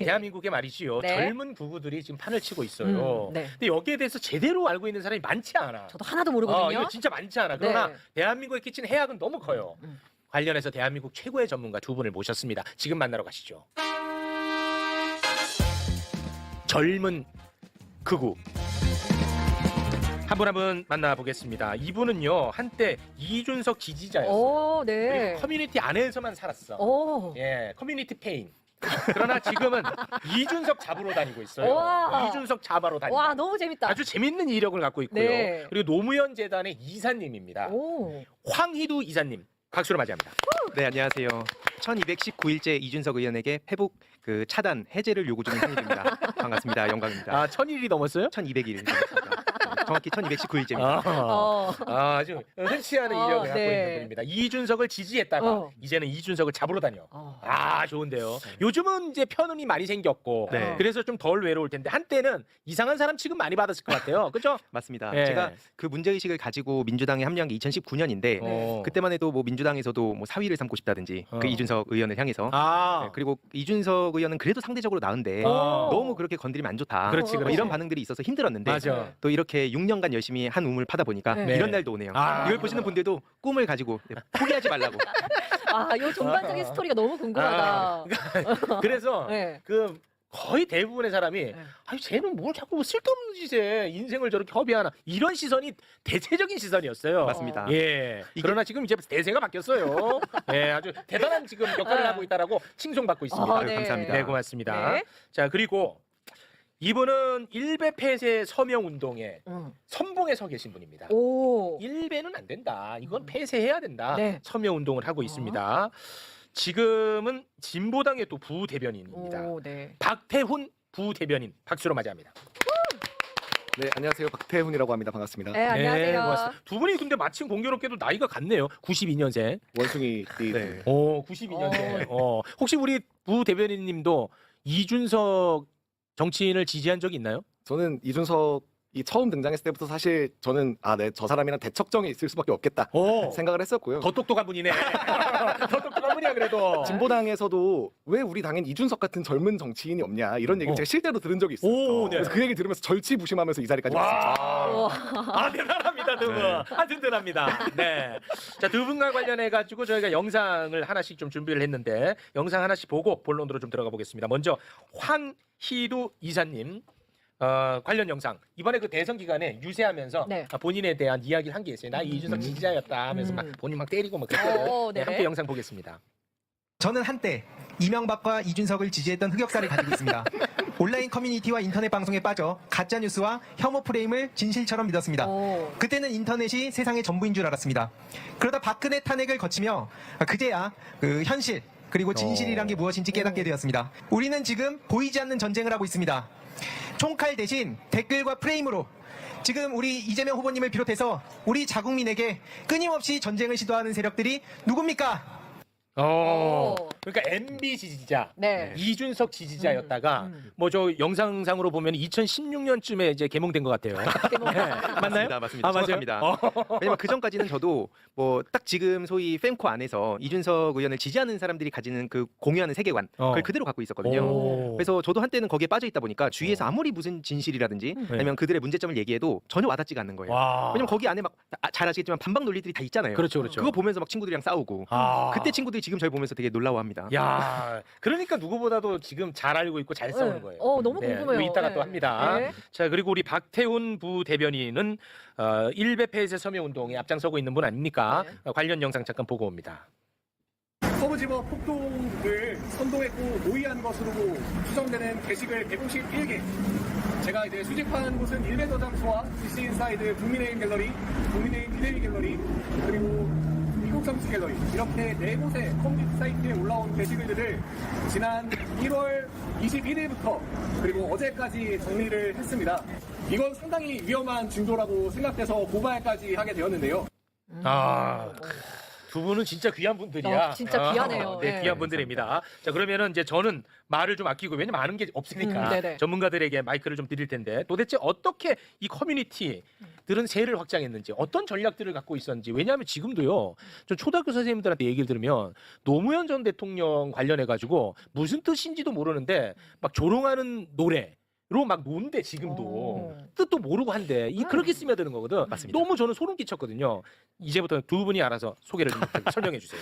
대한민국에 말이지요. 네. 젊은 부부들이 지금 판을 치고 있어요. 네. 근데 여기에 대해서 제대로 알고 있는 사람이 많지 않아. 저도 하나도 모르거든요. 이거 진짜 많지 않아. 그러나 네. 대한민국에 끼치는 해악은 너무 커요. 관련해서 대한민국 최고의 전문가 두 분을 모셨습니다. 지금 만나러 가시죠. 젊은 극우 한 분 한 분 만나보겠습니다. 이분은요 한때 이준석 지지자였어요. 오, 네. 그리고 커뮤니티 안에서만 살았어. 오. 예, 커뮤니티 페인. 그러나 지금은 이준석 잡으러 다니고 있어요. 와. 이준석 잡아로 다니고. 와, 너무 재밌다. 아주 재밌는 이력을 갖고 있고요. 네. 그리고 노무현 재단의 이사님입니다. 오. 황희두 이사님 박수로 맞이합니다. 네, 안녕하세요. 1219일째 이준석 의원에게 회복 차단 해제를 요구 중인 황희두입니다. 반갑습니다. 영광입니다. 아, 1000일이 넘었어요? 1200일. 정확히 1219일째입니다. 아주 흔치 않은 이력을 갖고 네. 있는 분입니다. 이준석을 지지했다가 이제는 이준석을 잡으러 다녀. 아, 좋은데요. 요즘은 이제 편운이 많이 생겼고 네. 그래서 좀 덜 외로울 텐데 한때는 이상한 사람 취급 많이 받았을 것 같아요. 그렇죠? 맞습니다. 네. 제가 그 문제의식을 가지고 민주당에 합류한 게 2019년인데 네. 그때만 해도 뭐 민주당에서도 뭐 사위를 삼고 싶다든지 그 이준석 의원을 향해서 네, 그리고 이준석 의원은 그래도 상대적으로 나은데 너무 그렇게 건드리면 안 좋다. 그렇지, 뭐 그렇지. 이런 반응들이 있어서 힘들었는데 맞아. 또 이렇게 6년간 열심히 한 우물 파다 보니까 네. 이런 날도 오네요. 이걸 보시는 분들도 꿈을 가지고 포기하지 말라고. 아, 요 전반적인 스토리가 너무 궁금하다. 그래서 네. 그 거의 대부분의 사람이 아니 쟤는 뭘 자꾸 뭐 쓸데없는 짓에 인생을 저렇게 허비하나 이런 시선이 대체적인 시선이었어요. 맞습니다. 예. 그러나 지금 이제 대세가 바뀌었어요. 예, 아주 대단한 지금 역할을 하고 있다라고 칭송받고 있습니다. 아, 아유, 감사합니다. 네, 고맙습니다. 네. 자, 그리고 이분은 일베 폐쇄 서명 운동에 선봉에 서 계신 분입니다. 오. 일베는 안 된다. 이건 폐쇄해야 된다. 네. 서명 운동을 하고 있습니다. 지금은 진보당의 또 부대변인입니다. 오, 네. 박태훈 부대변인 박수로 맞이합니다. 네, 안녕하세요. 박태훈이라고 합니다. 반갑습니다. 네, 안녕하세요. 고맙습니다. 두 분이 근데 마침 공교롭게도 나이가 같네요. 92년생. 원숭이 띠. 네. 오, 92년생. 혹시 우리 부대변인님도 이준석 정치인을 지지한 적이 있나요? 저는 이준석이 처음 등장했을 때부터 사실 저는 네, 저 사람이랑 대척점이 있을 수밖에 없겠다 오, 생각을 했었고요. 더 똑똑한 분이네. 더 똑똑한 분이야 그래도. 진보당에서도 왜 우리 당엔 이준석 같은 젊은 정치인이 없냐 이런 얘기를 제가 실제로 들은 적이 있어요. 오, 네. 그래서 그 얘기 들으면서 절치부심하면서 이 자리까지 왔습니다. 와, 대단합니다, 두 분. 든든합니다. 네. 자, 두 분과 관련해가지고 저희가 영상을 하나씩 좀 준비를 했는데, 영상 하나씩 보고 본론으로 좀 들어가 보겠습니다. 먼저, 황희두 이사님. 관련 영상 이번에 그 대선 기간에 유세하면서 네. 본인에 대한 이야기를 한 게 있어요. 나 이준석 지지자였다 하면서 막 본인 막 때리고 막 그랬거든요. 네, 네네. 함께 영상 보겠습니다. 저는 한때 이명박과 이준석을 지지했던 흑역사를 가지고 있습니다. 온라인 커뮤니티와 인터넷 방송에 빠져 가짜뉴스와 혐오 프레임을 진실처럼 믿었습니다. 오. 그때는 인터넷이 세상의 전부인 줄 알았습니다. 그러다 박근혜 탄핵을 거치며 그제야 그 현실 그리고 진실이란 게 무엇인지 깨닫게 되었습니다. 우리는 지금 보이지 않는 전쟁을 하고 있습니다. 총칼 대신 댓글과 프레임으로 지금 우리 이재명 후보님을 비롯해서 우리 자국민에게 끊임없이 전쟁을 시도하는 세력들이 누굽니까? 그러니까 MB 지지자, 네. 이준석 지지자였다가 뭐 저 영상상으로 보면 2016년쯤에 이제 개몽된 것 같아요. 네, 맞나요? 맞습니다. 아, 맞아요? 정확합니다. 왜냐면 그 전까지는 저도 뭐 딱 지금 소위 fem코 안에서 이준석 의원을 지지하는 사람들이 가지는 그 공유하는 세계관 그걸 그대로 갖고 있었거든요. 오. 그래서 저도 한때는 거기에 빠져 있다 보니까 주위에서 아무리 무슨 진실이라든지 아니면 그들의 문제점을 얘기해도 전혀 와닿지가 않는 거예요. 와. 왜냐면 거기 안에 막 잘 아시겠지만 반박 논리들이 다 있잖아요. 그렇죠, 그렇죠. 그거 보면서 막 친구들이랑 싸우고 그때 친구들이 지금 저를 보면서 되게 놀라워합니다. 야, 그러니까 누구보다도 지금 잘 알고 있고 잘 싸우는 거예요. 너무 궁금해요. 이따가 또 네. 합니다. 네. 자, 그리고 우리 박태훈 부대변인은 일베 폐쇄 서명 운동에 앞장서고 있는 분 아닙니까? 네. 관련 영상 잠깐 보고 옵니다. 서부지법 폭동을 선동했고 모의한 것으로 추정되는 게시글 151개. 제가 이제 수집한 곳은 일베 저장소와 GC인사이드 국민의힘 갤러리, 국민의힘 비대위 갤러리, 그리고 미국 정치 갤러리 이렇게 네 곳의 커뮤니티 사이트에 올라온 게시글들을 지난 1월 21일부터 그리고 어제까지 정리를 했습니다. 이건 상당히 위험한 징조라고 생각돼서 고발까지 하게 되었는데요. 두 분은 진짜 귀한 분들이야. 진짜 귀하네요. 네, 네. 귀한 분들입니다. 자, 그러면은 이제 저는 말을 좀 아끼고 왜냐면 아는 게 없으니까 네네. 전문가들에게 마이크를 좀 드릴 텐데 도대체 어떻게 이 커뮤니티들은 세를 확장했는지 어떤 전략들을 갖고 있었는지 왜냐하면 지금도요. 전 초등학교 선생님들한테 얘기를 들으면 노무현 전 대통령 관련해 가지고 무슨 뜻인지도 모르는데 막 조롱하는 노래 로 막 논대 지금도 뜻도 모르고 한데 이 그렇게 스며드는 거거든. 맞습니다. 너무 저는 소름 끼쳤거든요. 이제부터 두 분이 알아서 소개를 좀 설명해 주세요.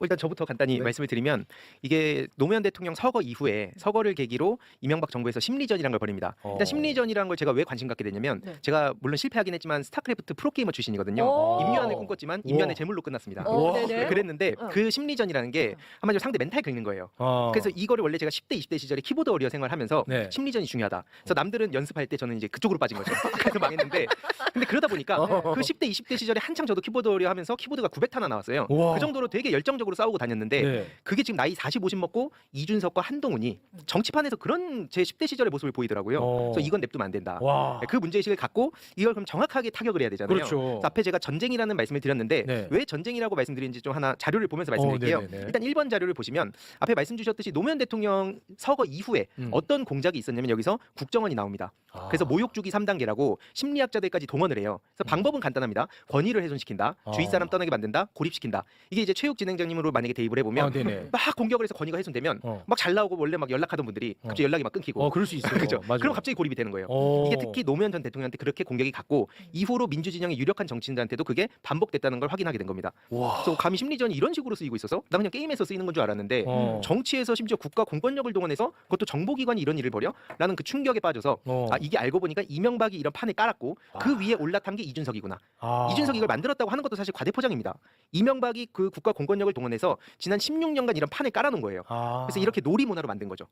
일단 저부터 간단히 네. 말씀을 드리면 이게 노무현 대통령 서거 이후에 서거를 계기로 이명박 정부에서 심리전이라는 걸 벌입니다. 일단 심리전이라는 걸 제가 왜 관심 갖게 됐냐면 네. 제가 물론 실패하긴 했지만 스타크래프트 프로게이머 출신이거든요. 오. 임요한을 꿈꿨지만 임요한의 제물로 끝났습니다. 네네. 그랬는데 어. 그 심리전이라는 게 한마디로 상대 멘탈 긁는 거예요. 그래서 이거를 원래 제가 10대 20대 시절에 키보드 워리어 생활하면서 네. 심리전이 중요하다. 그래서 남들은 연습할 때 저는 이제 그쪽으로 빠진 거죠. 그래서 망했는데 근데 그러다 보니까 그 10대 20대 시절에 한창 저도 키보드 워리어 하면서 키보드가 900타나 나왔어요. 우와. 그 정도로 되게 열정적으로 싸우고 다녔는데 네. 그게 지금 나이 40, 50 먹고 이준석과 한동훈이 정치판에서 그런 제 10대 시절의 모습을 보이더라고요. 그래서 이건 냅두면 안 된다. 와. 그 문제의식을 갖고 이걸 그럼 정확하게 타격을 해야 되잖아요. 그렇죠. 그래서 앞에 제가 전쟁이라는 말씀을 드렸는데 네. 왜 전쟁이라고 말씀드린지 좀 하나 자료를 보면서 말씀드릴게요. 네네네. 일단 1번 자료를 보시면 앞에 말씀 주셨듯이 노무현 대통령 서거 이후에 어떤 공작이 있었냐면 여기서 국정원이 나옵니다. 그래서 모욕 주기 3단계라고 심리학자들까지 동원을 해요. 그래서 방법은 간단합니다. 권위를 훼손시킨다. 주위 사람 떠나게 만든다. 고립시킨다. 이게 이제 최욱 진행자님으로 만약에 대입을 해보면 네네. 막 공격을 해서 권위가 훼손되면 막 잘 나오고 원래 막 연락하던 분들이 갑자기 연락이 막 끊기고 그럴 수 있어요. 그죠? 맞아요. 그럼 갑자기 고립이 되는 거예요. 이게 특히 노무현 전 대통령한테 그렇게 공격이 갔고 이후로 민주진영의 유력한 정치인들한테도 그게 반복됐다는 걸 확인하게 된 겁니다. 와. 그래서 감히 심리전이 이런 식으로 쓰이고 있어서 나 그냥 게임에서 쓰이는 건 줄 알았는데 정치에서 심지어 국가 공권력을 동원해서 그것도 정보기관이 이런 일을 벌여? 라는 그 충격에 빠져서 이게 알고 보니까 이명박이 이런 판을 깔았고 그 위에 올라탄 게 이준석이구나. 이준석이 이걸 만들었다고 하는 것도 사실 과대포장입니다. 이명박이 그 국가 공권력을 동원해서 지난 16년간 이런 판을 깔아놓은 거예요. 그래서 이렇게 놀이문화로 만든 거죠.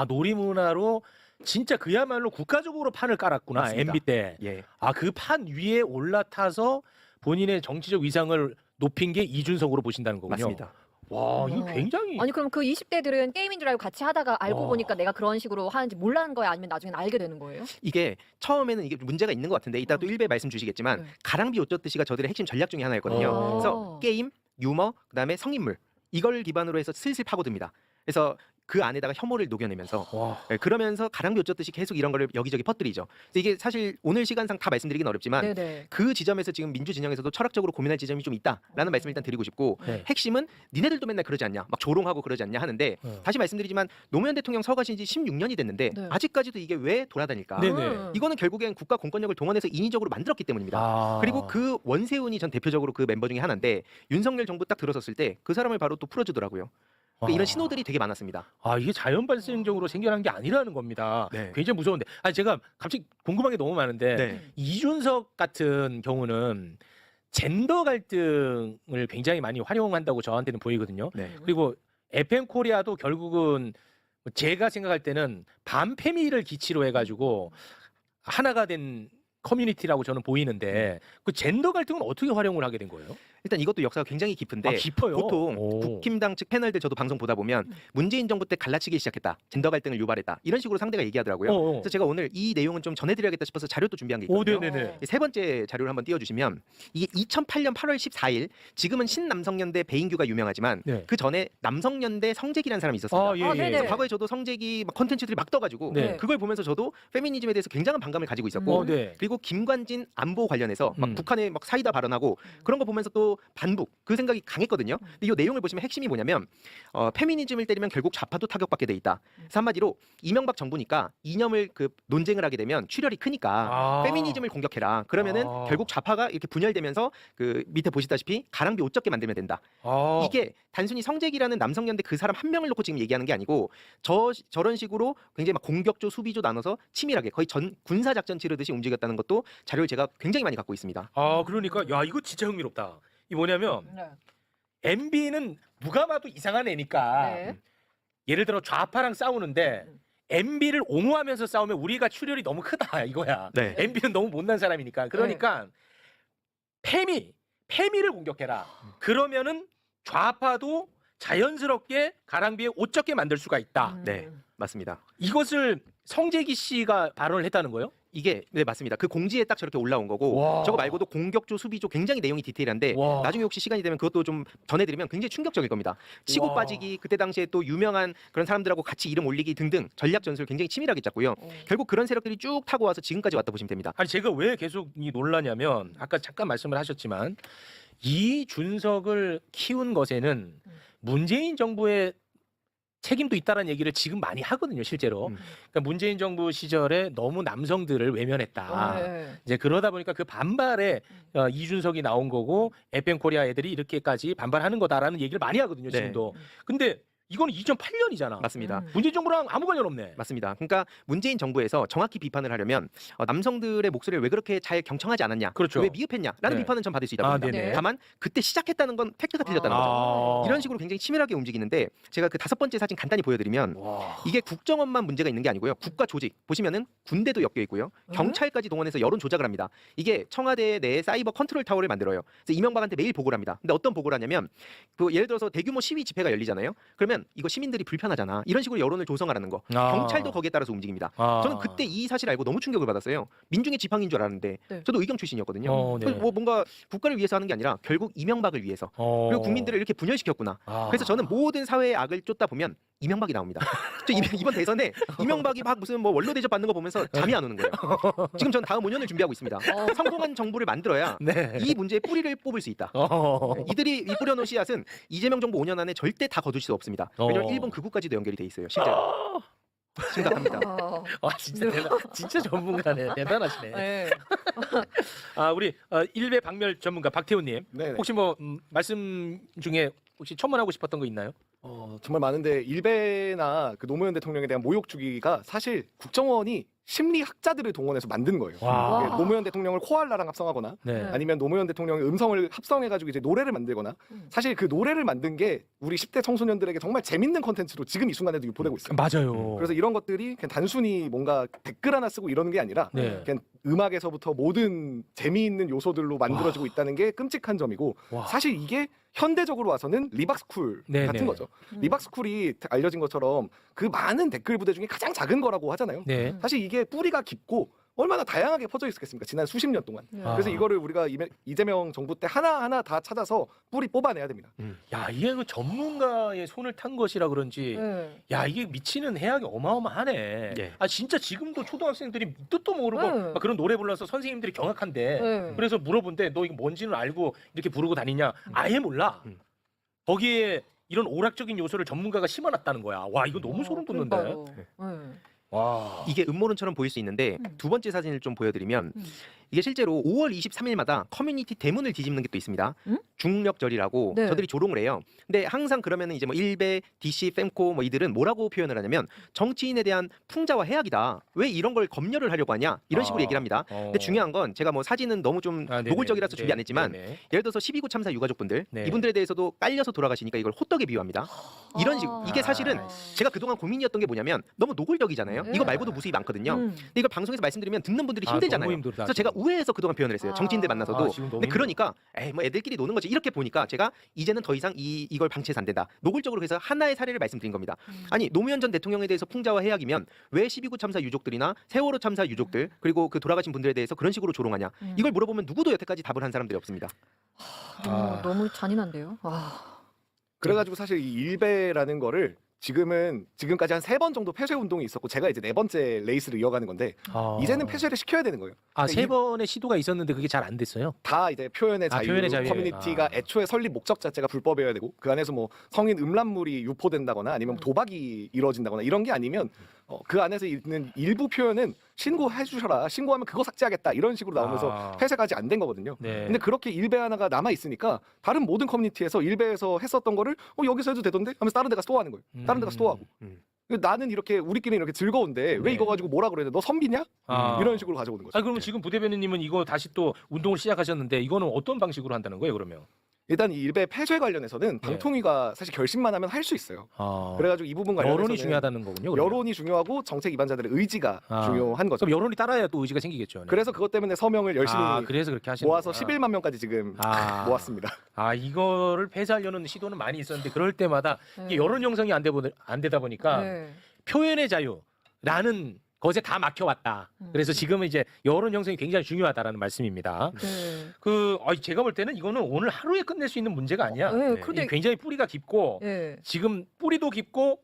놀이문화로 진짜 그야말로 국가적으로 판을 깔았구나. 맞습니다. MB 때. 예. 그 판 위에 올라타서 본인의 정치적 위상을 높인 게 이준석으로 보신다는 거군요. 맞습니다. 와, 이거 굉장히 아니 그럼 그 20대들은 게임인 줄 알고 같이 하다가 알고 보니까 내가 그런 식으로 하는지 몰라는 거야 아니면 나중에 알게 되는 거예요? 이게 처음에는 이게 문제가 있는 것 같은데 이따 또 일배 말씀 주시겠지만 네. 가랑비 옷젓듯이가 저들의 핵심 전략 중에 하나였거든요. 그래서 게임, 유머, 그다음에 성인물 이걸 기반으로 해서 슬슬 파고듭니다. 그래서 그 안에다가 혐오를 녹여내면서 그러면서 가랑비 옷젓듯이 계속 이런 거를 여기저기 퍼뜨리죠. 그래서 이게 사실 오늘 시간상 다 말씀드리긴 어렵지만 네네. 그 지점에서 지금 민주 진영에서도 철학적으로 고민할 지점이 좀 있다라는 말씀을 일단 드리고 싶고 네. 핵심은 니네들도 맨날 그러지 않냐 막 조롱하고 그러지 않냐 하는데 다시 말씀드리지만 노무현 대통령 서거하신 지 16년이 됐는데 네. 아직까지도 이게 왜 돌아다닐까? 네네. 이거는 결국엔 국가 공권력을 동원해서 인위적으로 만들었기 때문입니다. 그리고 그 원세훈이 전 대표적으로 그 멤버 중에 하나인데 윤석열 정부 딱 들어섰을 때 그 사람을 바로 또 풀어주더라고요. 그러니까 이런 신호들이 되게 많았습니다. 이게 자연 발생적으로 생겨난 게 아니라는 겁니다. 네. 굉장히 무서운데. 제가 갑자기 궁금한 게 너무 많은데 네. 이준석 같은 경우는 젠더 갈등을 굉장히 많이 활용한다고 저한테는 보이거든요. 네. 그리고 FM 코리아도 결국은 제가 생각할 때는 반페미를 기치로 해가지고 하나가 된 커뮤니티라고 저는 보이는데 그 젠더 갈등은 어떻게 활용을 하게 된 거예요? 일단 이것도 역사가 굉장히 깊은데 깊어요. 보통 오. 국힘당 측 패널들 저도 방송 보다 보면 문재인 정부 때 갈라치기 시작했다. 젠더 갈등을 유발했다. 이런 식으로 상대가 얘기하더라고요. 그래서 제가 오늘 이 내용은 좀 전해드려야겠다 싶어서 자료도 준비한 게 있거든요. 네네네. 세 번째 자료를 한번 띄워주시면 이게 2008년 8월 14일 지금은 신남성연대 배인규가 유명하지만 네. 그 전에 남성연대 성재기라는 사람이 있었습니다. 예. 네네. 그래서 과거에 저도 성재기 막 컨텐츠들이 막 떠가지고 네. 그걸 보면서 저도 페미니즘에 대해서 굉장한 반감을 가지고 있었고 네. 그리고 김관진 안보 관련해서 막 북한에 막 사이다 발언하고 그런 거 보면서 또 반북 그 생각이 강했거든요. 근데 이 내용을 보시면 핵심이 뭐냐면 페미니즘을 때리면 결국 좌파도 타격받게 돼 있다. 그래서 한마디로 이명박 정부니까 이념을 그 논쟁을 하게 되면 출혈이 크니까 페미니즘을 공격해라. 그러면은 결국 좌파가 이렇게 분열되면서 그 밑에 보시다시피 가랑비 옷 젖게 만들면 된다. 이게 단순히 성재기라는 남성연대 그 사람 한 명을 놓고 지금 얘기하는 게 아니고 저런 식으로 굉장히 막 공격조 수비조 나눠서 치밀하게 거의 전 군사 작전 치르듯이 움직였다는 것도 자료를 제가 굉장히 많이 갖고 있습니다. 그러니까 야 이거 진짜 흥미롭다. 이 뭐냐면 네. MB는 누가 봐도 이상한 애니까 네. 예를 들어 좌파랑 싸우는데 MB를 옹호하면서 싸우면 우리가 출혈이 너무 크다 이거야. 네. MB는 너무 못난 사람이니까. 그러니까 페미를 공격해라. 그러면은 좌파도 자연스럽게 가랑비에 옷 젖게 만들 수가 있다. 네, 맞습니다. 이것을 성재기 씨가 발언을 했다는 거예요? 이게 네 맞습니다. 그 공지에 딱 저렇게 올라온 거고 와. 저거 말고도 공격조, 수비조 굉장히 내용이 디테일한데 와. 나중에 혹시 시간이 되면 그것도 좀 전해드리면 굉장히 충격적일 겁니다. 치고 와. 빠지기 그때 당시에 또 유명한 그런 사람들하고 같이 이름 올리기 등등 전략 전술 굉장히 치밀하게 짰고요. 결국 그런 세력들이 쭉 타고 와서 지금까지 왔다 보시면 됩니다. 아니 제가 왜 계속 이 놀라냐면 아까 잠깐 말씀을 하셨지만 이준석을 키운 것에는 문재인 정부의 책임도 있다라는 얘기를 지금 많이 하거든요, 실제로. 그러니까 문재인 정부 시절에 너무 남성들을 외면했다. 네. 이제 그러다 보니까 그 반발에 이준석이 나온 거고 FM 코리아 애들이 이렇게까지 반발하는 거다라는 얘기를 많이 하거든요, 네. 지금도. 근데 이거는 2008년이잖아. 맞습니다. 문재인 정부랑 아무 관련 없네. 맞습니다. 그러니까 문재인 정부에서 정확히 비판을 하려면 남성들의 목소리를 왜 그렇게 잘 경청하지 않았냐, 그렇죠. 왜 미흡했냐라는 네. 비판은 전 받을 수 있다고 아, 봅니다. 네네. 다만 그때 시작했다는 건 팩트가 틀렸다는 거죠. 아. 이런 식으로 굉장히 치밀하게 움직이는데 제가 그 5번째 사진 간단히 보여드리면 와. 이게 국정원만 문제가 있는 게 아니고요. 국가 조직 보시면은 군대도 엮여 있고요. 경찰까지 동원해서 여론 조작을 합니다. 이게 청와대 내에 사이버 컨트롤 타워를 만들어요. 그래서 이명박한테 매일 보고를 합니다. 근데 어떤 보고를 하냐면 그 예를 들어서 대규모 시위 집회가 열리잖아요. 그러면 이거 시민들이 불편하잖아. 이런 식으로 여론을 조성하라는 거. 아. 경찰도 거기에 따라서 움직입니다. 아. 저는 그때 이 사실 알고 너무 충격을 받았어요. 민중의 지팡이인 줄 알았는데 네. 저도 의경 출신이었거든요. 네. 뭐 뭔가 국가를 위해서 하는 게 아니라 결국 이명박을 위해서 그리고 국민들을 이렇게 분열시켰구나. 아. 그래서 저는 모든 사회의 악을 쫓다 보면 이명박이 나옵니다. 저 이번 대선에 이명박이 막 무슨 뭐 원로 대접 받는 거 보면서 잠이 안 오는 거예요. 지금 전 다음 5년을 준비하고 있습니다. 성공한 정부를 만들어야 네. 이 문제의 뿌리를 뽑을 수 있다. 이들이 이 뿌려놓은 씨앗은 이재명 정부 5년 안에 절대 다 거둘 수 없습니다. 왜냐면 일본 극우까지도 연결이 돼 있어요. 실제로. 심각합니다. 와 진짜 진짜 전문가네. 대단하시네. 네. 아 우리 일베 박멸 전문가 박태훈님 네네. 혹시 뭐 말씀 중에 혹시 첨언하고 싶었던 거 있나요? 정말 많은데 일베나 그 노무현 대통령에 대한 모욕 주기가 사실 국정원이 심리학자들을 동원해서 만든 거예요. 와. 이게 노무현 대통령을 코알라랑 합성하거나 네. 아니면 노무현 대통령의 음성을 합성해가지고 이제 노래를 만들거나 사실 그 노래를 만든 게 우리 10대 청소년들에게 정말 재밌는 컨텐츠로 지금 이 순간에도 유포되고 있어요. 맞아요. 그래서 이런 것들이 그냥 단순히 뭔가 댓글 하나 쓰고 이러는 게 아니라 네. 그냥 음악에서부터 모든 재미있는 요소들로 만들어지고 있다는 게 끔찍한 점이고 와. 사실 이게 현대적으로 와서는 리박스쿨 네네. 같은 거죠. 리박스쿨이 알려진 것처럼 그 많은 댓글 부대 중에 가장 작은 거라고 하잖아요. 네. 사실 이게 뿌리가 깊고 얼마나 다양하게 퍼져 있었겠습니까? 지난 수십 년 동안. 아. 그래서 이거를 우리가 이재명 정부 때 하나하나 다 찾아서 뿌리 뽑아내야 됩니다. 야 이게 그 전문가의 손을 탄 것이라 그런지 네. 야 이게 미치는 해악이 어마어마하네. 예. 아 진짜 지금도 초등학생들이 뜻도 모르고 네. 막 그런 노래 불러서 선생님들이 경악한데 네. 그래서 물어본데 너 이거 뭔지는 알고 이렇게 부르고 다니냐? 아예 몰라. 거기에 이런 오락적인 요소를 전문가가 심어놨다는 거야. 와 이거 너무 소름 돋는데. 그러니까요. 네. 와. 이게 음모론처럼 보일 수 있는데 두 번째 사진을 좀 보여드리면 이게 실제로 5월 23일마다 커뮤니티 대문을 뒤집는 게 또 있습니다. 중력절이라고 네. 저들이 조롱을 해요. 근데 항상 그러면은 이제 뭐 일베, DC, fem코 뭐 이들은 뭐라고 표현을 하냐면 정치인에 대한 풍자와 해악이다. 왜 이런 걸 검열을 하려고 하냐? 이런 식으로 얘기를 합니다. 근데 중요한 건 제가 뭐 사진은 너무 좀 아, 네네. 노골적이라서 준비 안 네, 했지만 네네. 예를 들어서 12구 참사 유가족분들 네. 이분들에 대해서도 깔려서 돌아가시니까 이걸 호떡에 비유합니다. 이런 식 이게 사실은 제가 그동안 고민이었던 게 뭐냐면 너무 노골적이잖아요. 네. 이거 말고도 무수히 많거든요. 근데 이걸 방송에서 말씀드리면 듣는 분들이 힘들잖아요. 너무 힘들다, 그래서 제가 지금. 우회해서 그동안 표현을 했어요. 정치인들 만나서도. 지금 너무 근데 그러니까 에이 뭐 애들끼리 노는 거지 이렇게 보니까 제가 이제는 더 이상 이걸 방치해서 안 된다. 노골적으로 해서 하나의 사례를 말씀드린 겁니다. 아니 노무현 전 대통령에 대해서 풍자와 해악이면 왜 12구 참사 유족들이나 세월호 참사 유족들 그리고 그 돌아가신 분들에 대해서 그런 식으로 조롱하냐? 이걸 물어보면 누구도 여태까지 답을 한 사람들이 없습니다. 너무 잔인한데요. 와. 그래가지고 사실 이 일베라는 거를 지금까지 한 3번 정도 폐쇄 운동이 있었고 제가 이제 4번째 레이스를 이어가는 건데 이제는 폐쇄를 시켜야 되는 거예요. 세 번의 시도가 있었는데 그게 잘 안 됐어요. 다 이제 표현의 자유, 표현의 자유에. 커뮤니티가 애초에 설립 목적 자체가 불법이어야 되고 그 안에서 뭐 성인 음란물이 유포된다거나 아니면 도박이 이루어진다거나 이런 게 아니면 그 안에서 있는 일부 표현은 신고해 주셔라. 신고하면 그거 삭제하겠다. 이런 식으로 나오면서 폐쇄가 아직 안 된 거거든요. 네. 근데 그렇게 일베 하나가 남아 있으니까 다른 모든 커뮤니티에서 일베에서 했었던 거를 여기서 해도 되던데 하면서 다른 데 가서 또 하는 거예요. 다른 데 가서 또 하고. 나는 이렇게 우리끼리 이렇게 즐거운데 왜 네. 이거 가지고 뭐라 그래야 돼? 너 선비냐? 아. 이런 식으로 가져오는 거죠. 그러면 지금 부대변인님은 이거 다시 또 운동을 시작하셨는데 이거는 어떤 방식으로 한다는 거예요, 그러면? 일단 이 일베 폐쇄 관련해서는 방통위가 사실 결심만 하면 할 수 있어요. 그래가지고 이 부분 관련해서는 여론이 중요하다는 거군요. 그러면. 여론이 중요하고 정책 위반자들의 의지가 중요한 거죠. 그럼 여론이 따라야 또 의지가 생기겠죠. 네. 그래서 그것 때문에 서명을 열심히 그래서 그렇게 하시는 모아서 거구나. 11만 명까지 지금 모았습니다. 이거를 폐쇄하려는 시도는 많이 있었는데 그럴 때마다 이게 네. 여론 형성이 안 되다 보니까 네. 표현의 자유라는 것에 다 막혀왔다. 그래서 지금은 이제 여론 형성이 굉장히 중요하다라는 말씀입니다. 네. 제가 볼 때는 이거는 오늘 하루에 끝낼 수 있는 문제가 아니야. 네, 근데- 이게 굉장히 뿌리가 깊고 네. 지금 뿌리도 깊고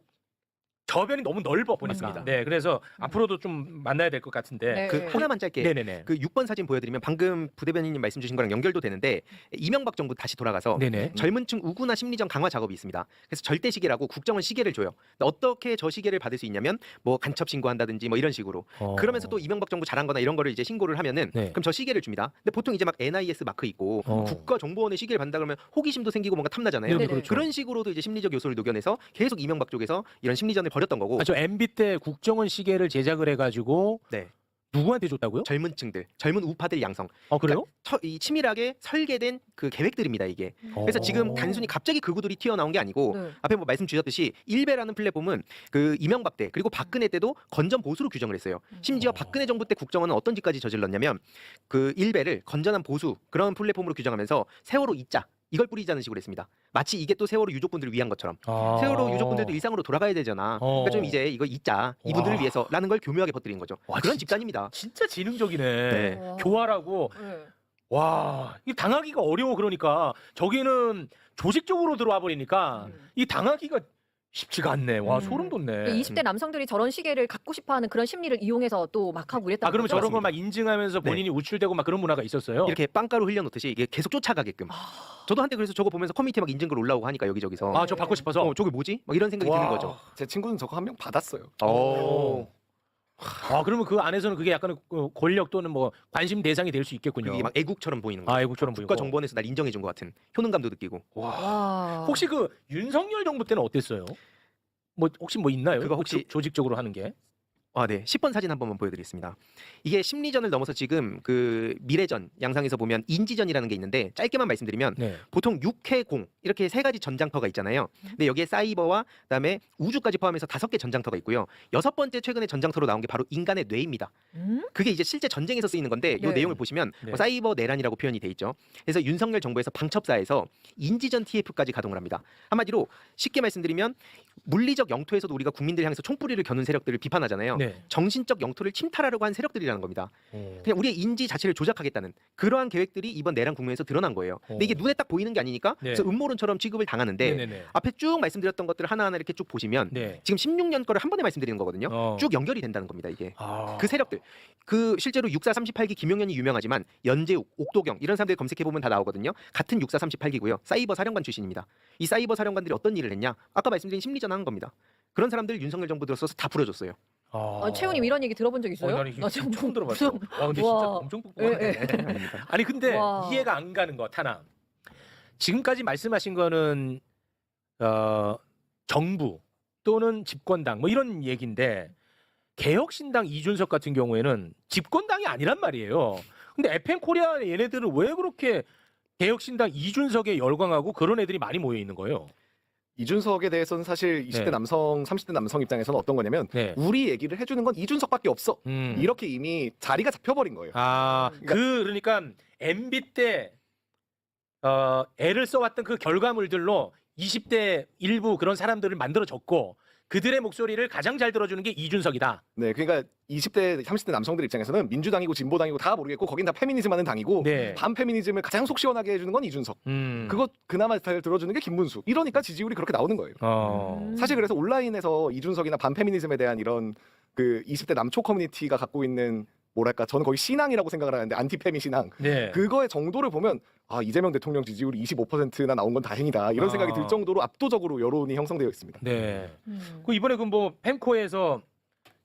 저변이 너무 넓어 보니까. 맞습니다. 네, 그래서 앞으로도 좀 만나야 될 것 같은데. 네. 그 하나만 짧게 네네네. 그 6번 사진 보여드리면 방금 부대변인님 말씀 주신 거랑 연결도 되는데 이명박 정부 다시 돌아가서 네네. 젊은층 우구나 심리전 강화 작업이 있습니다. 그래서 절대 시계라고 국정원 시계를 줘요. 근데 어떻게 저 시계를 받을 수 있냐면 뭐 간첩 신고한다든지 뭐 이런 식으로. 그러면서 또 이명박 정부 잘한 거나 이런 거를 이제 신고를 하면은 네. 그럼 저 시계를 줍니다. 근데 보통 이제 막 NIS 마크 있고 국가정보원의 시계를 받는다 그러면 호기심도 생기고 뭔가 탐나잖아요. 네네, 그렇죠. 그런 식으로도 이제 심리적 요소를 녹여내서 계속 이명박 쪽에서 이런 심리전을 벌였던 거고. 저 MB 때 국정원 시계를 제작을 해가지고 네. 누구한테 줬다고요? 젊은층들, 젊은 우파들 양성. 그래요? 이 치밀하게 설계된 그 계획들입니다 이게. 그래서 지금 단순히 갑자기 극우들이 튀어나온 게 아니고 네. 앞에 뭐 말씀 주셨듯이 일베라는 플랫폼은 그 이명박 때 그리고 박근혜 때도 건전 보수로 규정을 했어요. 심지어 박근혜 정부 때 국정원은 어떤 짓까지 저질렀냐면 그 일베를 건전한 보수 그런 플랫폼으로 규정하면서 세월호 잊자 이걸 뿌리자는 식으로 했습니다. 마치 이게 또 세월호 유족분들을 위한 것처럼. 세월호 유족분들도 일상으로 돌아가야 되잖아. 그러니까 좀 이제 이거 잊자 이분들을 위해서라는 걸 교묘하게 퍼뜨린 거죠. 와, 그런 진짜- 집단입니다. 진짜 지능적이네. 네. 와. 교활하고 네. 와, 이 당하기가 어려워. 그러니까 저기는 조직적으로 들어와 버리니까 이 당하기가 쉽지가 않네. 와, 소름 돋네. 20대 남성들이 저런 시계를 갖고 싶어하는 그런 심리를 이용해서 또 막 하고 이랬다는 그러면 거죠? 저런 걸 막 인증하면서 네. 본인이 우쭐대고 막 그런 문화가 있었어요. 이렇게 빵가루 흘려놓듯이 이게 계속 쫓아가게끔. 저도 한때 그래서 저거 보면서 커뮤니티 막 인증글 올라오고 하니까 여기저기서 저 받고 싶어서. 저게 뭐지? 막 이런 생각이 드는 와. 거죠. 제 친구는 저거 한 명 받았어요. 그러면 그 안에서는 그게 약간 권력 또는 뭐 관심 대상이 될 수 있겠군요. 그게 막 애국처럼 보이는 거죠. 애국처럼 보이고. 국가정보원에서 날 인정해 준 것 같은 효능감도 느끼고. 와. 혹시 그 윤석열 정부 때는 어땠어요? 뭐 혹시 뭐 있나요? 그거 혹시- 조직적으로 하는 게? 네. 10번 사진 한 번만 보여드리겠습니다. 이게 심리전을 넘어서 지금 그 미래전 양상에서 보면 인지전이라는 게 있는데 짧게만 말씀드리면 네. 보통 육해공 이렇게 세 가지 전장터가 있잖아요. 근데 여기에 사이버와 그다음에 우주까지 포함해서 5개 전장터가 있고요. 6번째 최근에 전장터로 나온 게 바로 인간의 뇌입니다. 그게 이제 실제 전쟁에서 쓰이는 건데 이 네. 내용을 보시면 네. 뭐 사이버 내란이라고 표현이 돼 있죠. 그래서 윤석열 정부에서 방첩사에서 인지전 TF까지 가동을 합니다. 한마디로 쉽게 말씀드리면 물리적 영토에서도 우리가 국민들 향해서 총뿌리를 겨눈 세력들을 비판하잖아요. 네. 정신적 영토를 침탈하려고 한 세력들이라는 겁니다. 그냥 우리의 인지 자체를 조작하겠다는 그러한 계획들이 이번 내란 국면에서 드러난 거예요. 근데 이게 눈에 딱 보이는 게 아니니까 네. 그래서 음모론처럼 취급을 당하는데 네네네. 앞에 쭉 말씀드렸던 것들을 하나하나 이렇게 쭉 보시면 네. 지금 16년 거를 한 번에 말씀드리는 거거든요. 어. 쭉 연결이 된다는 겁니다. 이게. 아. 그 세력들 그 실제로 64 38기 김용현이 유명하지만 연재욱, 옥도경 이런 사람들 검색해 보면 다 나오거든요. 같은 64 38기고요. 사이버 사령관 출신입니다. 이 사이버 사령관들이 어떤 일을 했냐? 아까 말씀드린 심리전 하는 겁니다. 그런 사람들 윤석열 정부 들어서서 다 풀어줬어요. 최우님 이런 얘기 들어본 적 있어요? 나는 이게 나 지금 처음 들어봤어. 무슨- 와, 근데 진짜 와. 엄청 뻑뻑하네. 아니 근데 와. 이해가 안 가는 것 하나. 지금까지 말씀하신 거는 정부 또는 집권당 뭐 이런 얘기인데 개혁신당 이준석 같은 경우에는 집권당이 아니란 말이에요. 근데 에펜코리아 얘네들은 왜 그렇게 개혁신당 이준석에 열광하고 그런 애들이 많이 모여 있는 거예요? 이준석에 대해서는 사실 20대 네. 남성, 30대 남성 입장에서는 어떤 거냐면 네. 우리 얘기를 해주는 건 이준석밖에 없어. 이렇게 이미 자리가 잡혀버린 거예요. 그러니까 MB 때 애를 써왔던 그 결과물들로 20대 일부 그런 사람들을 만들어졌고 그들의 목소리를 가장 잘 들어주는 게 이준석이다. 네, 그러니까 20대, 30대 남성들 입장에서는 민주당이고 진보당이고 다 모르겠고 거긴 다 페미니즘 하는 당이고 네. 반페미니즘을 가장 속 시원하게 해주는 건 이준석. 그거 그나마 잘 들어주는 게 김문수. 이러니까 지지율이 그렇게 나오는 거예요. 사실 그래서 온라인에서 이준석이나 반페미니즘에 대한 이런 그 20대 남초 커뮤니티가 갖고 있는 뭐랄까 저는 거의 신앙이라고 생각을 하는데 안티페미 신앙 네. 그거의 정도를 보면 이재명 대통령 지지율이 25%나 나온 건 다행이다 이런 생각이 들 정도로 압도적으로 여론이 형성되어 있습니다. 네. 그 이번에 그 뭐 펜코에서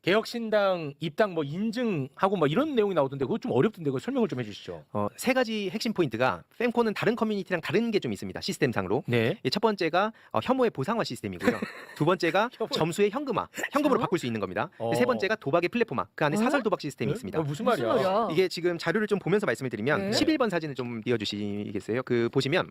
개혁신당 입당 뭐 인증하고 뭐 이런 내용이 나오던데 그거 좀 어렵던데 그거 설명을 좀 해주시죠. 세 가지 핵심 포인트가 fem코는 다른 커뮤니티랑 다른 게 좀 있습니다. 시스템상으로. 네. 첫 번째가 혐오의 보상화 시스템이고요. 두 번째가 점수의 현금화, 현금으로 바꿀 수 있는 겁니다. 세 번째가 도박의 플랫폼화, 그 안에 사설 도박 시스템이 있습니다. 무슨 말이야? 무슨 말이야? 이게 지금 자료를 좀 보면서 말씀을 네. 드리면 11번 사진을 좀 띄워주시겠어요? 그 보시면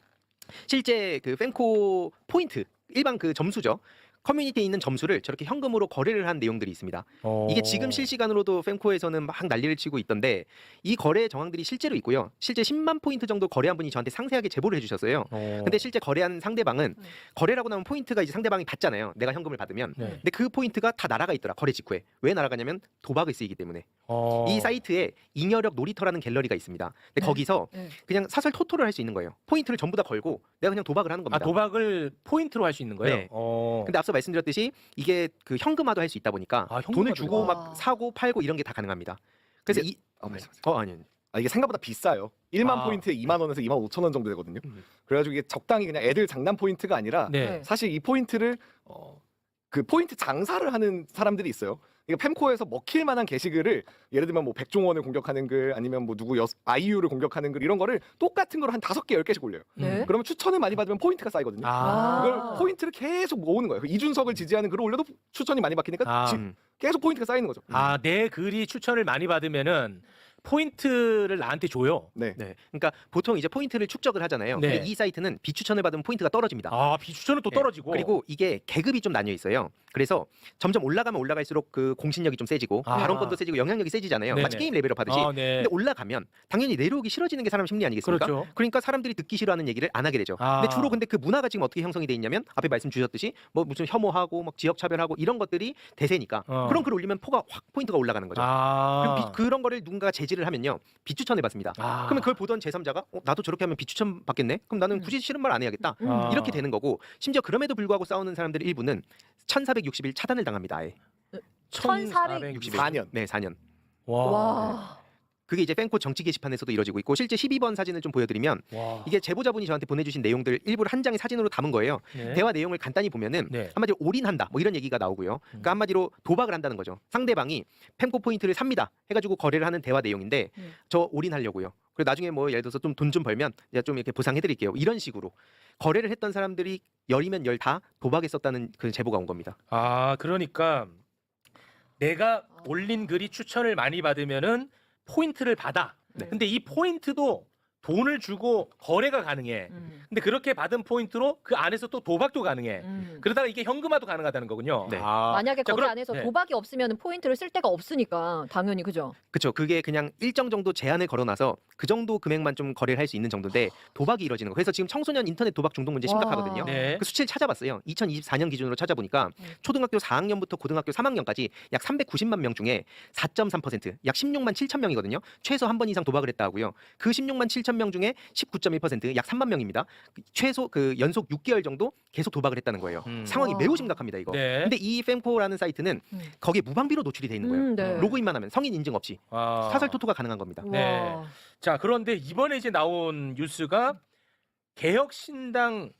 실제 그 fem코 포인트 일반 그 점수죠. 커뮤니티에 있는 점수를 저렇게 현금으로 거래를 한 내용들이 있습니다. 이게 지금 실시간으로도 fem코에서는 막 난리를 치고 있던데 이 거래 정황들이 실제로 있고요. 실제 10만 포인트 정도 거래한 분이 저한테 상세하게 제보를 해주셨어요. 근데 실제 거래한 상대방은 거래라고 나면 포인트가 이제 상대방이 받잖아요. 내가 현금을 받으면. 네. 근데 그 포인트가 다 날아가 있더라. 거래 직후에. 왜 날아가냐면 도박을 쓰이기 때문에. 이 사이트에 잉여력 놀이터라는 갤러리가 있습니다. 근데 거기서 네. 그냥 사설 토토를 할 수 있는 거예요. 포인트를 전부 다 걸고 내가 그냥 도박을 하는 아, 겁니다. 도박을 포인트로 할 수 있는 거예요? 네. 근데 앞서 말씀드렸듯이 이게 그 현금화도 할 수 있다 보니까 아, 현금화도 돈을 주고 돼요? 막 사고 팔고 이런 게 다 가능합니다. 그래서 이게- 이 말씀하세요. 아니. 이게 생각보다 비싸요. 1만 아. 포인트에 2만 원에서 2만 5천 원 정도 되거든요. 그래가지고 이게 적당히 그냥 애들 장난 포인트가 아니라 네. 사실 이 포인트를 그 포인트 장사를 하는 사람들이 있어요. 이게 fem코에서 먹힐 만한 게시글을 예를 들면 뭐 백종원을 공격하는 글 아니면 뭐 누구 아이유를 공격하는 글 이런 거를 똑같은 걸 한 5개 10개씩 올려요. 네. 그러면 추천을 많이 받으면 포인트가 쌓이거든요. 아. 그걸 포인트를 계속 모으는 거예요. 이준석을 지지하는 글을 올려도 추천이 많이 받히니까 아. 계속 포인트가 쌓이는 거죠. 아, 내 글이 추천을 많이 받으면은 포인트를 나한테 줘요. 네. 네. 그러니까 보통 이제 포인트를 축적을 하잖아요. 네. 근데 이 사이트는 비추천을 받으면 포인트가 떨어집니다. 아, 비추천은 또 네. 떨어지고. 그리고 이게 계급이 좀 나뉘어 있어요. 그래서 점점 올라가면 올라갈수록 그 공신력이 좀 세지고 아. 발언권도 세지고 영향력이 세지잖아요. 마치 네네. 게임 레벨업 하듯이. 아, 네. 근데 올라가면 당연히 내려오기 싫어지는 게 사람 심리 아니겠습니까? 그렇죠. 그러니까 사람들이 듣기 싫어하는 얘기를 안 하게 되죠. 아. 근데 주로 근데 그 문화가 지금 어떻게 형성이 돼 있냐면 앞에 말씀 주셨듯이 뭐 무슨 혐오하고 막 지역 차별하고 이런 것들이 대세니까 그런 글 올리면 확 포인트가 올라가는 거죠. 아. 그럼 그런 거를 누군가가 제지를 하면요 비추천해 받습니다. 아. 그러면 그걸 보던 제3자가 나도 저렇게 하면 비추천 받겠네? 그럼 나는 굳이 싫은 말 안 해야겠다. 아. 이렇게 되는 거고 심지어 그럼에도 불구하고 싸우는 사람들 일부는 1460일 차단을 당합니다. 아예. 1460. 4년. 네, 4년. 와. 와. 그게 이제 팬코 정치 게시판에서도 이루어지고 있고 실제 12번 사진을 좀 보여드리면 와. 이게 제보자분이 저한테 보내주신 내용들 일부를 한 장의 사진으로 담은 거예요. 네. 대화 내용을 간단히 보면은 네. 한마디로 올인한다 뭐 이런 얘기가 나오고요. 그러니까 한마디로 도박을 한다는 거죠. 상대방이 팬코 포인트를 삽니다 해가지고 거래를 하는 대화 내용인데 저 올인하려고요. 그리고 나중에 뭐 예를 들어서 좀 돈 좀 벌면 제가 좀 이렇게 보상해드릴게요. 이런 식으로 거래를 했던 사람들이 열이면 열 다 도박했었다는 그 제보가 온 겁니다. 아, 그러니까 내가 올린 글이 추천을 많이 받으면은 포인트를 받아. 네. 근데 이 포인트도 돈을 주고 거래가 가능해. 근데 그렇게 받은 포인트로 그 안에서 또 도박도 가능해. 그러다가 이게 현금화도 가능하다는 거군요. 네. 아. 만약에 자, 거기 그럼- 안에서 네. 도박이 없으면 포인트를 쓸 데가 없으니까 당연히 그죠. 그렇죠. 그게 그냥 일정 정도 제한을 걸어놔서 그 정도 금액만 좀 거래를 할 수 있는 정도인데 도박이 이루어지는 거. 그래서 지금 청소년 인터넷 도박 중독 문제 심각하거든요. 와. 네. 그 수치를 찾아봤어요. 2024년 기준으로 찾아보니까 초등학교 4학년부터 고등학교 3학년까지 약 390만 명 중에 4.3%, 약 16만 7천 명이거든요. 최소 한 번 이상 도박을 했다 하고요. 그 16만 7천 명 중에 19.1%, 약 3만 명입니다. 최소 그 연속 6개월 정도 계속 도박을 했다는 거예요. 상황이 와. 매우 심각합니다, 이거. 네. 근데 이 fem코라는 사이트는 거기에 무방비로 노출이 돼 있는 거예요. 네. 로그인만 하면 성인 인증 없이 아. 사설 토토가 가능한 겁니다. 네. 와. 자, 그런데 이번에 이제 나온 뉴스가 개혁신당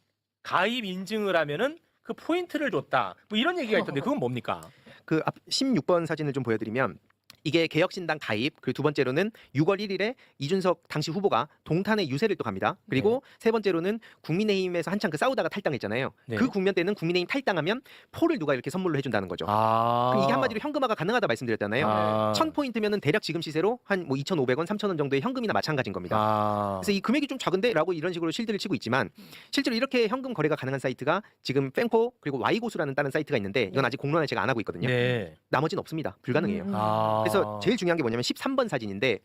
가입 인증을 하면은 그 포인트를 줬다. 뭐 이런 얘기가 있던데 그건 뭡니까? 그 앞 16번 사진을 좀 보여드리면 이게 개혁신당 가입 그리고 두 번째로는 6월 1일에 이준석 당시 후보가 동탄에 유세를 또 갑니다. 그리고 세 번째로는 국민의힘에서 한창 그 싸우다가 탈당했잖아요. 네. 그 국면 때는 국민의힘 탈당하면 포를 누가 이렇게 선물로 해준다는 거죠. 아. 그럼 이게 한마디로 현금화가 가능하다 말씀드렸잖아요. 아. 1000포인트면은 대략 지금 시세로 한 뭐 2,500원, 3,000원 정도의 현금이나 마찬가지인 겁니다. 아. 그래서 이 금액이 좀 작은데라고 이런 식으로 실드를 치고 있지만 실제로 이렇게 현금 거래가 가능한 사이트가 지금 팬코 그리고 Y고수라는 다른 사이트가 있는데 이건 아직 공론을 제가 안 하고 있거든요. 네. 나머지는 없습니다. 불가능해요. 아. 그래서 제일 중요한 게 뭐냐면 13번 사진인데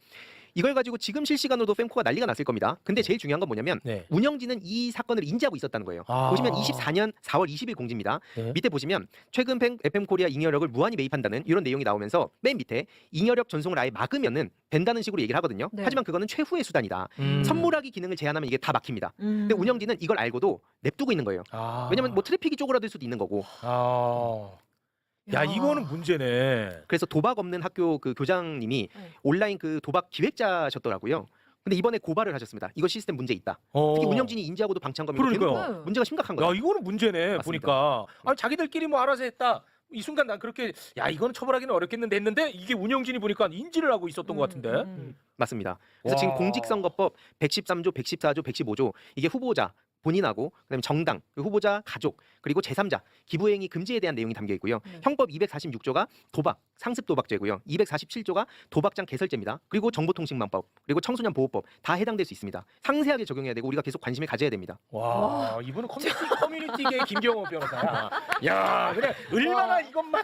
이걸 가지고 지금 실시간으로도 fem코가 난리가 났을 겁니다. 근데 제일 중요한 건 뭐냐면 네. 운영진은 이 사건을 인지하고 있었다는 거예요. 아. 보시면 24년 4월 20일 공지입니다. 네. 밑에 보시면 최근 FM 코리아 잉여력을 무한히 매입한다는 이런 내용이 나오면서 맨 밑에 잉여력 전송을 아예 막으면은 된다는 식으로 얘기를 하거든요. 네. 하지만 그거는 최후의 수단이다. 선물하기 기능을 제한하면 이게 다 막힙니다. 근데 운영진은 이걸 알고도 냅두고 있는 거예요. 아. 왜냐면 뭐 트래픽이 쪼그라들 수도 있는 거고. 아. 야, 이거는 문제네. 그래서 도박 없는 학교 그 교장님이 네. 온라인 그 도박 기획자셨더라고요. 근데 이번에 고발을 하셨습니다. 이거 시스템 문제 있다. 어. 특히 운영진이 인지하고도 방치한 거면 이거 그러니까요. 대부분 문제가 심각한 야, 거예요. 이거는 문제네. 맞습니다. 보니까. 아니, 자기들끼리 뭐 알아서 했다. 이 순간 난 그렇게 야, 이거는 처벌하기는 어렵겠는데 했는데 이게 운영진이 보니까 인지를 하고 있었던 것 같은데. 맞습니다. 그래서 와. 지금 공직선거법 113조, 114조, 115조 이게 후보자 본인하고 그다음에 정당, 그 후보자 가족, 그리고 제3자 기부행위 금지에 대한 내용이 담겨 있고요. 네. 형법 246조가 도박, 상습 도박죄고요. 247조가 도박장 개설죄입니다. 그리고 정보통신망법, 그리고 청소년 보호법 다 해당될 수 있습니다. 상세하게 적용해야 되고 우리가 계속 관심을 가져야 됩니다. 와, 이분은 커뮤니티계 김경호 변호사야. 야, 그냥 얼마나 이것만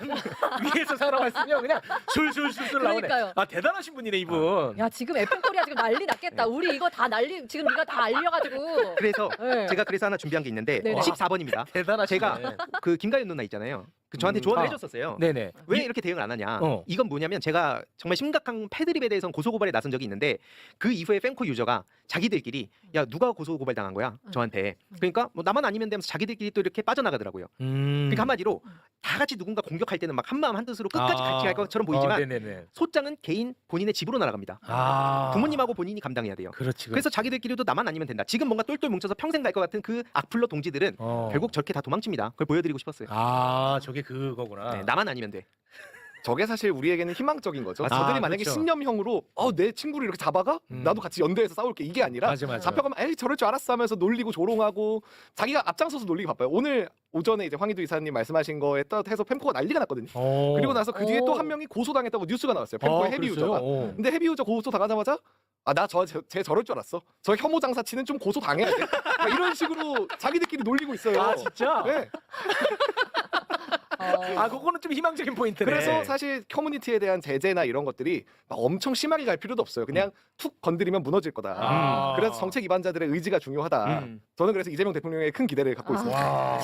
위해서 살아왔으면 그냥 술술술술 나오네. 그러니까요. 아, 대단하신 분이네 이분. 야 지금 에프코리아 지금 난리 났겠다. 우리 이거 다 난리 지금 네가 다 알려가지고. 그래서 네. 제가 그래서 하나 준비한 게 있는데 네네. 14번입니다. 대단하시네. 제가 그 김가연 누나 있잖아요. 그 저한테 조언을 아. 해줬었어요. 네네. 왜 이렇게 대응을 안 하냐? 어. 이건 뭐냐면 제가 정말 심각한 패드립에 대해서는 고소고발에 나선 적이 있는데 그 이후에 팬코 유저가 자기들끼리 야 누가 고소고발 당한 거야? 저한테. 그러니까 뭐 나만 아니면 되면서 자기들끼리 또 이렇게 빠져나가더라고요. 그러니까 한마디로 다 같이 누군가 공격할 때는 막 한마음 한뜻으로 끝까지 같이 갈 것처럼 보이지만 네네네. 소장은 개인 본인의 집으로 날아갑니다. 아, 부모님하고 본인이 감당해야 돼요. 그렇지. 그래서 자기들끼리도 나만 아니면 된다. 지금 뭔가 똘똘 뭉쳐서 평생 갈 것 같은 그 악플러 동지들은 결국 저렇게 다 도망칩니다. 그걸 보여드리고 싶었어요. 아, 저게 그거구나. 네, 나만 아니면 돼. 저게 사실 우리에게는 희망적인 거죠. 아, 저들이 만약에 그렇죠. 신념형으로 내 친구를 이렇게 잡아가? 나도 같이 연대해서 싸울게 이게 아니라 맞아. 잡혀가면 에이 저럴 줄 알았어 하면서 놀리고 조롱하고 자기가 앞장서서 놀리기 바빠요. 오늘 오전에 이제 황희두 이사님 말씀하신 거에 따라서 펜코가 난리가 났거든요. 그리고 나서 그 뒤에 또 한 명이 고소당했다고 뉴스가 나왔어요. 펜코 헤비 유저가. 근데 헤비 유저 고소 당하자마자 나 쟤 저럴 줄 알았어. 저 혐오 장사치는 좀 고소 당해야 돼. 막 이런 식으로 자기들끼리 놀리고 있어요. 아, 진짜? 네. 아, 그거는 좀 희망적인 포인트네. 그래서 사실 커뮤니티에 대한 제재나 이런 것들이 막 엄청 심하게 갈 필요도 없어요. 그냥 툭 건드리면 무너질 거다. 아. 그래서 정책 위반자들의 의지가 중요하다. 저는 그래서 이재명 대통령에 큰 기대를 갖고 있습니다. 와.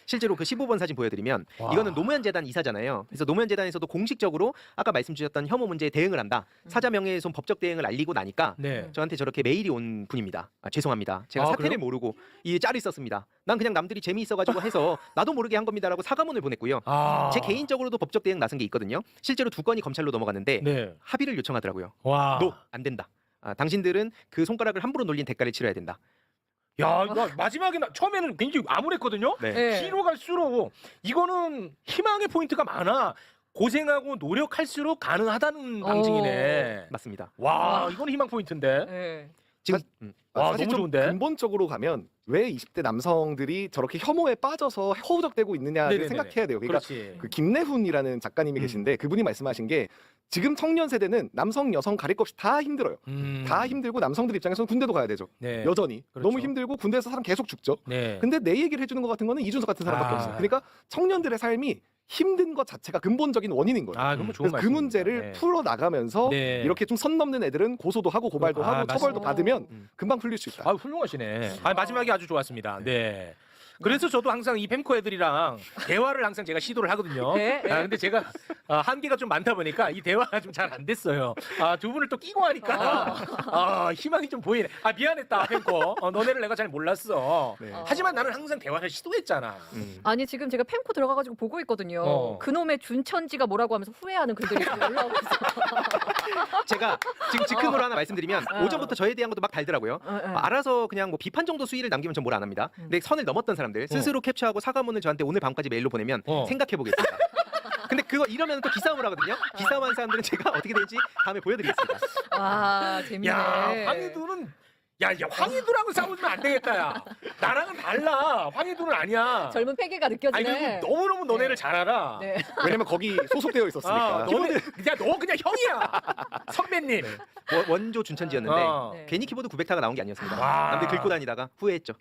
실제로 그 15번 사진 보여드리면 와. 이거는 노무현 재단 이사잖아요. 그래서 노무현 재단에서도 공식적으로 아까 말씀 주셨던 혐오 문제에 대응을 한다. 사자 명예훼손 법적 대응을 알리고 나니까 네. 저한테 저렇게 메일이 온 분입니다. 죄송합니다. 제가 아, 사태를 그래요? 모르고 이 짤이 있었습니다. 난 그냥 남들이 재미있어가지고 해서 나도 모르게 한 겁니다라고 사과문을 보냈고요. 아. 제 개인적으로도 법적 대응 나선 게 있거든요. 실제로 2건이 검찰로 넘어갔는데 네. 합의를 요청하더라고요. 와. 노, 안 된다. 당신들은 그 손가락을 함부로 놀린 대가를 치러야 된다. 야, 이거 마지막에 처음에는 굉장히 암울했거든요. 네. 네. 뒤로 갈수록 이거는 희망의 포인트가 많아. 고생하고 노력할수록 가능하다는 방증이네. 맞습니다. 와, 이건 희망 포인트인데. 네. 지금 와, 사실 너무 좀 좋은데? 근본적으로 가면 왜 20대 남성들이 저렇게 혐오에 빠져서 허우적대고 있느냐를 네네네네. 생각해야 돼요. 그러니까 그렇지. 그 김래훈이라는 작가님이 계신데 그분이 말씀하신 게 지금 청년 세대는 남성, 여성 가릴 것 없이 다 힘들어요. 다 힘들고 남성들 입장에서는 군대도 가야 되죠. 네. 여전히 그렇죠. 너무 힘들고 군대에서 사람 계속 죽죠. 네. 근데 내 얘기를 해주는 것 같은 거는 이준석 같은 사람밖에 아. 없어요. 그러니까 청년들의 삶이 힘든 것 자체가 근본적인 원인인 거예요. 아, 그럼 좋은 그래서 그 말씀입니다. 문제를 네. 풀어 나가면서 네. 이렇게 좀 선 넘는 애들은 고소도 하고 고발도 아, 하고 처벌도 맞습니다. 받으면 음. 금방 풀릴 수 있다. 아, 훌륭하시네. 아, 마지막이 아주 좋았습니다. 네. 그래서 저도 항상 이 펜코 애들이랑 대화를 항상 제가 시도를 하거든요. 네, 네. 근데 제가 한계가 좀 많다 보니까 이 대화가 좀 잘 안 됐어요. 두 분을 또 끼고 하니까 희망이 좀 보이네. 미안했다 펜코. 너네를 내가 잘 몰랐어. 네. 하지만 나는 항상 대화를 시도했잖아. 아니 지금 제가 펜코 들어가가지고 보고 있거든요. 그놈의 준천지가 뭐라고 하면서 후회하는 글들이 지금 올라오고 있어요. 제가 지금 즉흥으로 하나 말씀드리면 오전부터 저에 대한 것도 막 달더라고요. 알아서 그냥 뭐 비판 정도 수위를 남기면 전 뭘 안 합니다. 근데 선을 넘었던 사람들 스스로 캡처하고 사과문을 저한테 오늘 밤까지 메일로 보내면 생각해 보겠습니다. 근데 그거 이러면 또 기싸움을 하거든요. 기싸움한 사람들은 제가 어떻게 되는지 다음에 보여드리겠습니다. 와 재밌네. 야, 황희두는 야, 황희두랑은 싸우면 안 되겠다, 야. 나랑은 달라. 황희두는 아니야. 젊은 패기가 아니, 느껴지네. 그리고 너무너무 너네를 잘 알아. 네. 왜냐면 거기 소속되어 있었으니까. 너네, 너 그냥 형이야. 선배님. 원조 준천지였는데 네. 괜히 키보드 900타가 나온 게 아니었습니다. 와. 남들 긁고 다니다가 후회했죠.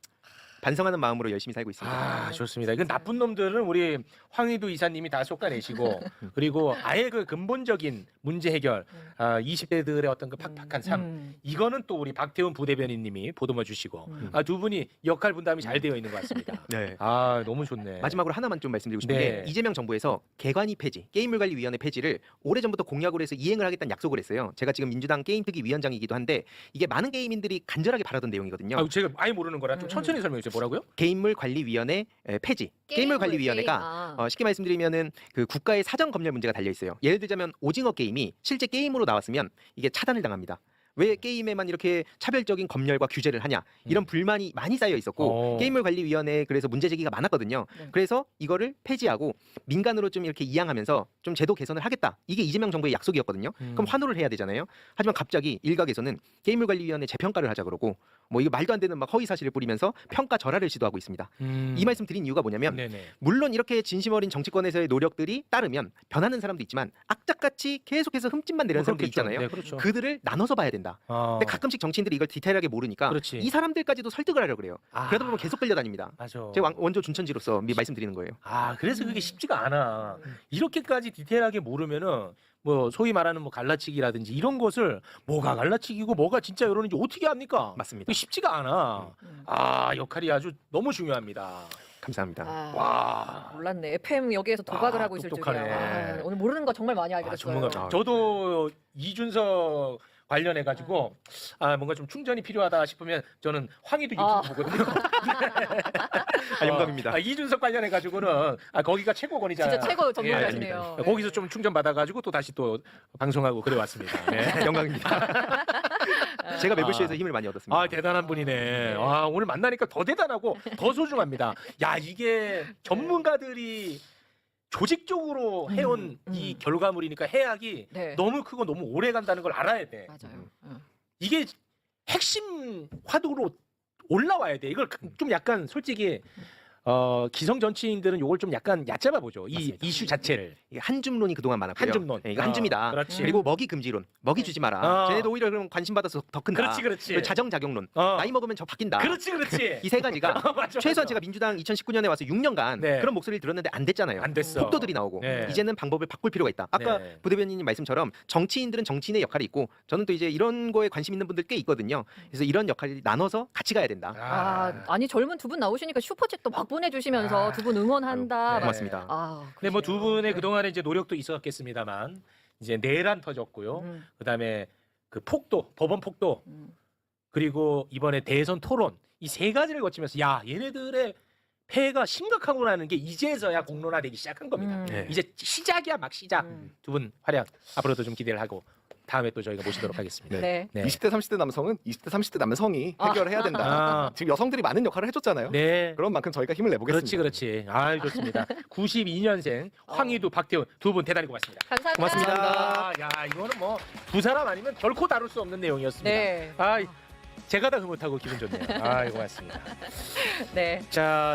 반성하는 마음으로 열심히 살고 있습니다. 좋습니다. 이건 나쁜 놈들은 우리 황희두 이사님이 다 솎아내시고 그리고 아예 그 근본적인 문제 해결, 20대들의 어떤 그 팍팍한 삶, 이거는 또 우리 박태훈 부대변인님이 보듬어 주시고 두 분이 역할 분담이 잘 되어 있는 것 같습니다. 네. 너무 좋네. 마지막으로 하나만 좀 말씀드리고 싶은 네. 게 이재명 정부에서 개관이 폐지, 게임물관리위원회 폐지를 오래전부터 공약으로 해서 이행을 하겠다는 약속을 했어요. 제가 지금 민주당 게임특위 위원장이기도 한데 이게 많은 게이민들이 간절하게 바라던 내용이거든요. 제가 아예 모르는 거라 좀 천천히 설명해 주세요. 뭐라고요? 게임물관리위원회 폐지. 게임물관리위원회가 쉽게 말씀드리면은 그 국가의 사전 검열 문제가 달려 있어요. 예를 들자면 오징어 게임이 실제 게임으로 나왔으면 이게 차단을 당합니다. 왜 게임에만 이렇게 차별적인 검열과 규제를 하냐 이런 불만이 많이 쌓여 있었고 게임물관리위원회에 그래서 문제 제기가 많았거든요. 네. 그래서 이거를 폐지하고 민간으로 좀 이렇게 이양하면서 좀 제도 개선을 하겠다. 이게 이재명 정부의 약속이었거든요. 그럼 환호를 해야 되잖아요. 하지만 갑자기 일각에서는 게임물관리위원회 재평가를 하자 그러고 뭐 이거 말도 안 되는 막 허위 사실을 뿌리면서 평가 절하를 시도하고 있습니다. 이 말씀 드린 이유가 뭐냐면 네네. 물론 이렇게 진심 어린 정치권에서의 노력들이 따르면 변하는 사람도 있지만 악착같이 계속해서 흠집만 내려는 사람들 그렇겠죠. 있잖아요. 네, 그렇죠. 그들을 나눠서 봐야 된다. 근데 가끔씩 정치인들이 이걸 디테일하게 모르니까 그렇지. 이 사람들까지도 설득을 하려고 그래요. 아. 그러다 보면 계속 끌려다닙니다. 맞아. 제가 원조 준천지로서 말씀드리는 거예요. 아, 그래서 그게 쉽지가 않아. 이렇게까지 디테일하게 모르면은 뭐 소위 말하는 뭐 갈라치기라든지 이런 것을 뭐가 갈라치기고 뭐가 진짜 여론인지 어떻게 합니까? 맞습니다. 그게 쉽지가 않아. 아, 역할이 아주 너무 중요합니다. 감사합니다. 아, 와. 몰랐네. FM 여기에서 도박을 아, 하고 있을 똑똑하네. 줄이야. 아, 오늘 모르는 거 정말 많이 알게 아, 됐어요. 전문가. 저도 이준석 관련해 가지고 뭔가 좀 충전이 필요하다 싶으면 저는 황희도 유튜브 보거든요. 영광입니다. 이준석 관련해 가지고는 거기가 최고권이잖아요. 진짜 최고 예, 전문가시네요. 네. 거기서 좀 충전 받아가지고 또 다시 또 방송하고 그래 왔습니다. 네. 영광입니다. 제가 매불쇼에서 힘을 많이 얻었습니다. 아, 대단한 분이네. 아, 오늘 만나니까 더 대단하고 더 소중합니다. 야, 이게 전문가들이 조직적으로 해온 이 결과물이니까 해악이 네. 너무 크고 너무 오래 간다는 걸 알아야 돼. 맞아요. 이게 핵심 화두로 올라와야 돼. 이걸 좀 약간 솔직히 기성 정치인들은 이걸 좀 약간 얕잡아 보죠. 이 맞습니다. 이슈 자체를. 이게 한줌론이 그동안 많았고요. 한줌론. 네, 이거 한줌이다. 그렇지. 그리고 먹이 금지론. 먹이 주지 마라. 어. 쟤네도 오히려 그럼 관심 받아서 더 큰다. 그렇지, 그렇지. 그리고 자정작용론. 어. 나이 먹으면 저 바뀐다. 그렇지, 그렇지. 이 세 가지가 맞아, 최소한 맞아. 제가 민주당 2019년에 와서 6년간 네. 그런 목소리를 들었는데 안 됐잖아요. 안 됐어. 속도들이 나오고 네. 이제는 방법을 바꿀 필요가 있다. 아까 네. 부대변인님 말씀처럼 정치인들은 정치인의 역할이 있고 저는 또 이제 이런 거에 관심 있는 분들 꽤 있거든요. 그래서 이런 역할을 나눠서 같이 가야 된다. 아니 젊은 두 분 나오시니까 슈퍼챗도 막 보내주시면서 두 분 응원한다. 네. 고맙습니다. 아, 근데 뭐 두 그러시네요. 분의 네. 그동안의 이제 노력도 있었겠습니다만 이제 내란 터졌고요. 그다음에 그 폭도, 법원 폭도, 그리고 이번에 대선 토론 이 세 가지를 거치면서 야, 얘네들의 폐해가 심각하구나는 게 이제서야 공론화되기 시작한 겁니다. 네. 이제 시작이야, 막 시작. 두 분 활약 앞으로도 좀 기대를 하고 다음에 또 저희가 모시도록 하겠습니다. 네. 네. 20대 30대 남성은 20대 30대 남성이 해결해야 된다. 아, 지금 여성들이 많은 역할을 해줬잖아요. 네. 그런 만큼 저희가 힘을 내보겠습니다. 그렇지. 아, 좋습니다. 92년생 황희두, 박태훈 두 분 대단히 고맙습니다. 감사합니다. 고맙습니다. 야, 이거는 뭐 두 사람 아니면 결코 다룰 수 없는 내용이었습니다. 네. 아, 제가 다 흐뭇하고 기분 좋네요. 아, 고맙습니다. 네. 자.